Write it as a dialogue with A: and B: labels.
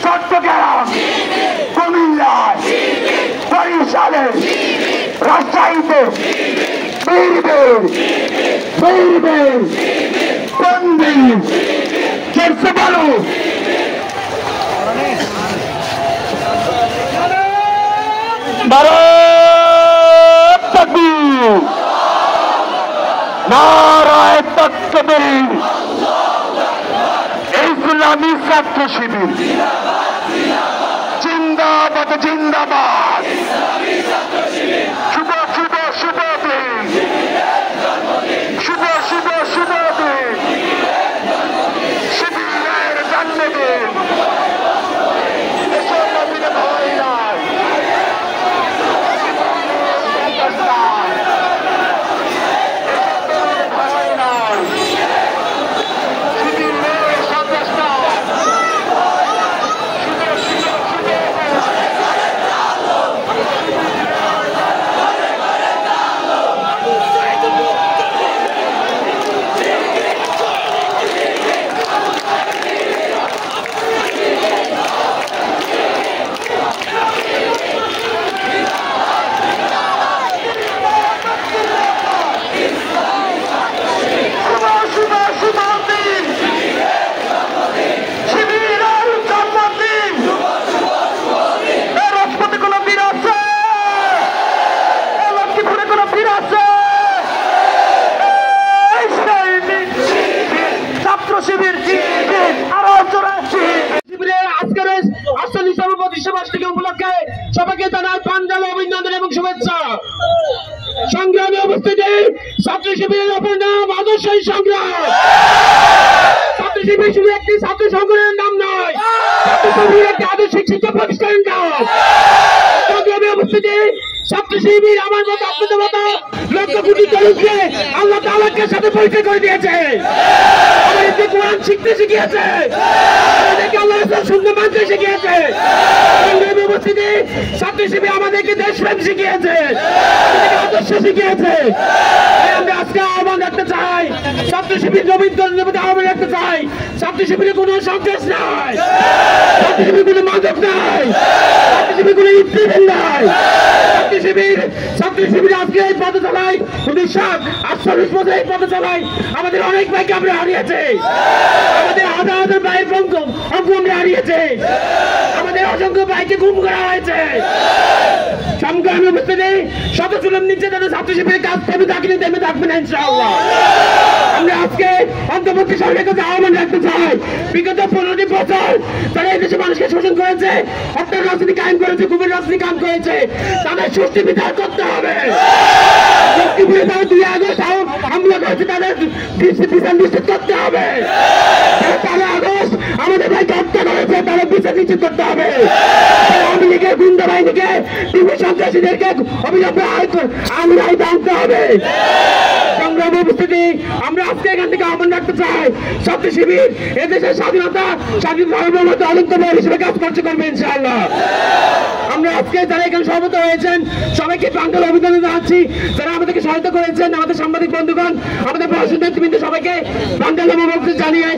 A: চট্টগ্রাম, কুমিল্লায়, বরিশালে, রাজশাহীতে চলছে বলো ভারত তাকবীর, নারায়ে তাকবীর, ইসলামী ছাত্র শিবির জিন্দাবাদ জিন্দাবাদ। শুভ শুভ শুভ দিন, শুভ শুভ শুভ দিন, শিবিরের জন্মদিন। এসব নবীর ভয় নাই, উপলক্ষে সবাইকে জানাই প্রাঞ্জল অভিনন্দন এবং শুভেচ্ছা। সংগ্রামে উপস্থিতি ছাত্র শিবিরের অপর নাম আদর্শই সংগ্রাম। ছাত্র শিবির শুধু একটি ছাত্র সংগঠনের নাম নয়, ছাত্র শিবির একটি আদর্শিক শিক্ষা প্রতিষ্ঠানের নাম। সংগ্রামে উপস্থিতি ছাত্র শিবির আমার মতো আপনাদের মতো লক্ষ কোটি তরুণকে আল্লাহ তাআলার সাথে পরিচয় করে দিয়েছে, আমাদেরকে কোরআন শিখতে শিখিয়েছে, আমাদেরকে আল্লাহ রাসূল শুনতে মানতে শিখিয়েছে। সংগ্রামে উপস্থিতি ছাত্র শিবির আমাদেরকে দেশপ্রেম শিখিয়েছে, আমাদেরকে আদর্শ শিখিয়েছে। আমরা আজকে আহ্বান রাখতে চাই, ছাত্র শিবির রবীন্দ্র আহ্বান রাখতে চাই, ছাত্র শিবিরে কোনো সন্ত্রাস নাই, ছাত্র শিবির কোনো মাদক নাই, ছাত্র শিবির কোনো ইফতিজিল নাই। ছাত্র শিবির আজকে এই পথে চালাই 1948 বছর এই পথে চালাই আমাদের অনেক ভাইকে আমরা হারিয়েছে, আমাদের হাজার হাজার ভাইয়ের অঙ্গ আমরা হারিয়েছে, আমাদের অসংখ্য ভাইকে গুম করা হয়েছে। সংগ্রামী উপস্থিতি শত জুলুম নির্যাতনে ছাত্র শিবিরের কাজ থেমে থাকলে থেমে থাকবে না ইনশাআল্লাহ। আমরা আজকে অন্তর্বর্তী সরকারের কাছে আহ্বান রাখতে চাই, বিগত 15টি বছর তারা এই দেশে মানুষকে শোষণ করেছে, হত্যার রাজনীতি কায়েম করেছে, গুমের রাজনীতি কায়েম করেছে, তাদের সুষ্ঠু বিচার করতে হবে। লক্ষ্মীপুরে তারা 2 আগস্ট হামলা করেছে, তাদের বিচার নিশ্চিত করতে হবে। 13 আগস্ট আমাদের ভাইকে হত্যা করেছে, তাদের বিচার নিশ্চিত করতে হবে। আওয়ামী লীগের গুন্ডা বাহিনীকে, টিভি সন্ত্রাসীদেরকে অভিযোগ আমরা জানতে হবে। সংগ্রামী উপস্থিতি আমরা আজকে এখান থেকে আহ্বান রাখতে চাই, ছাত্র শিবির এদেশের স্বাধীনতা সার্বভৌমত্ব অলিপ্তময় হিসেবে কাজ করবে ইনশাআল্লাহ। আমরা আজকে যারা এখানে সমবেত হয়েছেন সবাইকে প্রাঞ্জল অভিনন্দন জানাচ্ছি, যারা আমাদেরকে সহায়তা করেছেন, আমাদের সাংবাদিক বন্ধুগণ, আমাদের প্রশাসন নেতৃবৃন্দ সবাইকে প্রাঞ্জল অভিনন্দন জানিয়ে